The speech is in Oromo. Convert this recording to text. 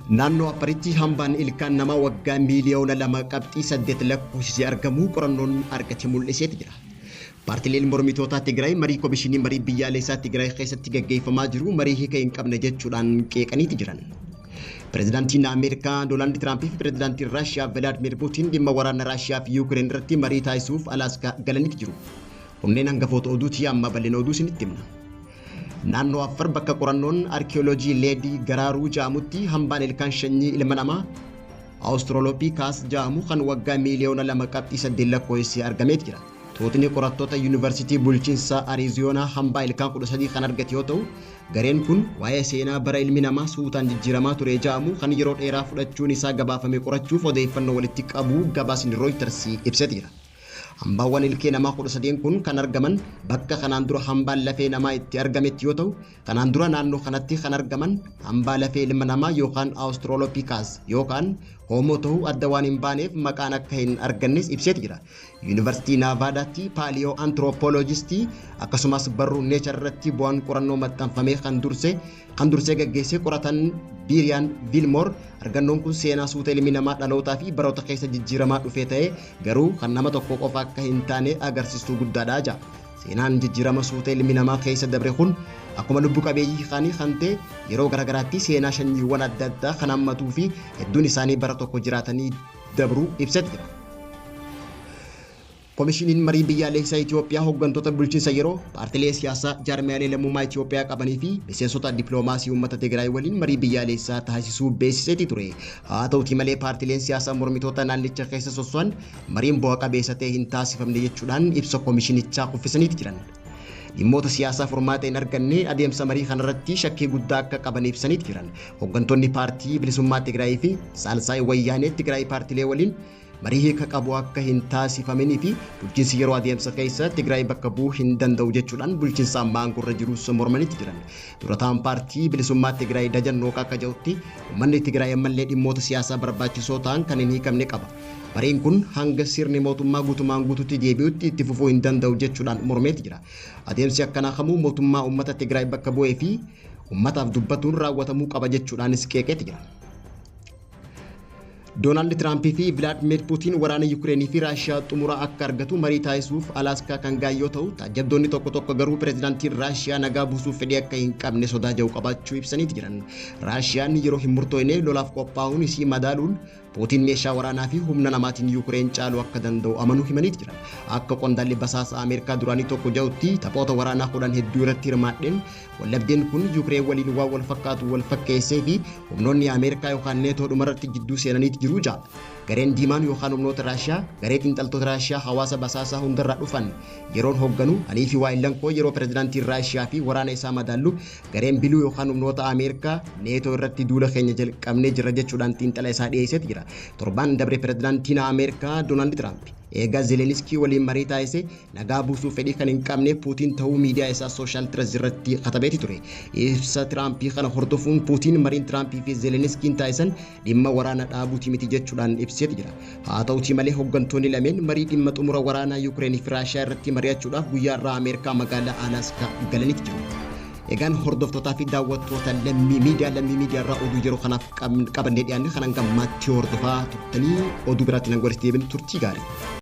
Naannoo Afaritti hambaan ilkaan namaa waggaa miiliyoona 2.8 lakkoofsisee argamu qorannoon argate mul'iseeti jira. Paartileen mormitoota Tigraay marii komishinii marii biyyaalessaa Tigraay keessatti gaggeeffamaa jiru marii hiika hin qabne jechuudhaan qeeqaniiti jiran. Pireezidaantiin Ameerikaa Doonaald Tiraamp fi pireezidaantiin Raashiyaa Vilaadimir Puutiin dhimma waraana Raashiyaa fi Yuukireen irratti marii taasisuuf Alaaskaa galaniiti jiru. Kunneen hangafoota oduutii amma bal'ina oduu isinitti himna. Naannoo Afar bakka qorannoon arkeoloojii leedii garaaruu ja'amutti hambaan ilkaan shanyii ilma namaa Australopithecus ja'amu kan waggaa miiliyoona 2.8 lakkoofsisee argameeti jira. Tootni qorattoota yuunivarsiitii bulchiinsa Ariizoonaa hambaa ilkaan 13 kan argate yoo ta'u, gareen kun waa'ee seenaa bara ilmi namaa suutaan jijjiiramaa ture ja'amu kan yeroo dheeraa fudhachuun isaa gabaafame qorachuuf odeeffannoo walitti qabu gabaasni Reuters ibsee jira. Hambaawwan ilkee namaa 13 kun kan argaman bakka kanaan dura hambaan lafee namaa itti argametti yoo ta'u, kanaan dura naannoo kanatti kan argaman hambaa lafee ilma namaa yookaan Australopithecus yookaan Homo ta'uu adda waan hin baaneef maqaan akka hin argannes ibseeti jira. Yuunivarsiitii Naavaadaatti paaliyoantiroopooloojiistii akkasumas barruu neechar irratti bu'aan qorannoo maxxanfamee kan dursee gaggeessee qoratan Biiriyaan Vilmoor argannoon kun seenaa suuta ilmi namaa dhalootaa fi baroota keessa jijjiiramaa dhufee ta'ee garuu kan nama tokko qofa akka hin taane agarsiistuu guddaadha jedha. Seenaan jijjiirama suuta ilmi namaa keessa dabre kun akkuma lubbu qabeeyyii kaanii kan ta'e yeroo garagaraatti seenaa sanyiiwwan adda addaa kan hammatuu fi hedduun isaanii bara tokko jiraatanii dabruu ibseeti jira. Komishiniin marii biyyaalessaa Itoophiyaa hooggantoota bulchiinsa yeroo paartilee siyaasaa jaarmiyaalee lammummaa Itoophiyaa qabanii fi miseensota dippiloomaasii uummata Tigraay waliin marii biyyaalessaa taasisuu beeksiseeti ture. Haa ta'uutii malee paartileen siyaasaa mormitoota naannicha keessa sosso'an mariin bu'a qabeessa ta'e hin taasifamne jechuudhaan ibsa komishinichaa kuffisaniiti jiran. Dhimmoota siyaasaa furmaata hin arganne adeemsa marii kanarratti shakkii guddaa akka qaban ibsaniiti jiran. Hooggantoonni paartii bilisummaa Tigraay fi Saalsaay Wayyaanee Tigraay paartilee waliin marii hiika qabu akka hin taasifamnee fi bulchiinsi yeroo adeemsa keessa Tigraay bakka bu'uu hin danda'u jechuudhaan bulchiinsa aangorra jirus mormaniiti jiran. Durataan paartii bilisummaa Tigraay Dajannoo akka jedhutti uummanni Tigraay ammallee dhimmoota siyaasaa barbaachisoo ta'an kan hin hiikamne qaba. Mariin kun hanga sirni mootummaa guutumaan guututti deebi'utti itti fufuu hin danda'u jechuudhaan mormeeti jira. Adeemsi akkanaa kamuu mootummaa uummata Tigraay bakka bu'ee fi uummataaf dubbatuun raawwatamuu qaba jechuudhaanis qeeqeeti jira. Doonaald Tiraamp fi Vilaadimir Puutiin waraana Yuukireenii fi Raashiyaa xumura akka argatu marii taasisuuf Alaaskaa kan ga'an yoo ta'u, taajabdoonni tokko garuu pireezidaantiin Raashiyaa nagaa buusuuf fedhii akka hin qabne sodaa jiru qabaachuu ibsaniiti jiran. Raashiyaan yeroo hin murtoofne lolaaf qophaa'uun isii madaaluun Puutiin meeshaa waraanaa fi humna namaatiin Yuukireen caaluu akka danda'u amanuu himaniiti jiran. Akka qondaalli basaasa Ameerikaa duraanii tokko jedhutti taphoota waraanaa 10 hedduu irratti hirmaadheen wallabdeen kun Yuukireen waliin waan wal fakkaatu wal fakkeessee fi humnoonni Ameerikaa yookaan neetoo dhumarratti jidduu seenaniiti jiru ja'a. Gareen diimaan yookaan humnoota Raashiyaa garee xiinxaltoota Raashiyaa hawaasa basaasaa hundarraa dhufan yeroon hoogganu anii fi waayilankoo yeroo pireezidaantiin Raashiyaa fi waraana isaa madaallu gareen biluu yookaan humnoota Ameerikaa neetoo irratti duula keenya jalqabnee jira jechuudhaan xiinxala isaa dhiyeesseeti jira. Torbaan dabre pireezidaantiin Ameerikaa Doonaald Tiraamp eega Zelenskii waliin marii taasise nagaa buusuu fedhii kan hin qabne Puutiin ta'uu miidiyaa isaa sooshaal tirasii irratti katabeeti ture. Ibsa Tiraampii kana hordofuun Puutiin mariin Tiraampii fi Zelenskiin taasisan dhimma waraana dhaabuutii miti jechuudhaan ibseeti jira. Haa ta'uutii malee hooggantoonni lameen marii dhimma xumura waraanaa Yuukireenii fi Raashiyaa irratti mari'achuudhaaf guyyaa irraa Ameerikaa magaalaa Alaaskaa galaniiti jiru. Egaan hordoftootaa fi daawwattoota lammii miidiyaa irraa oduu yeroo kanaaf qabannee dhiyaanne kanan gammaatti hordofaa turtanii oduu biraatti nan godhatti deebinu turtii gaarii.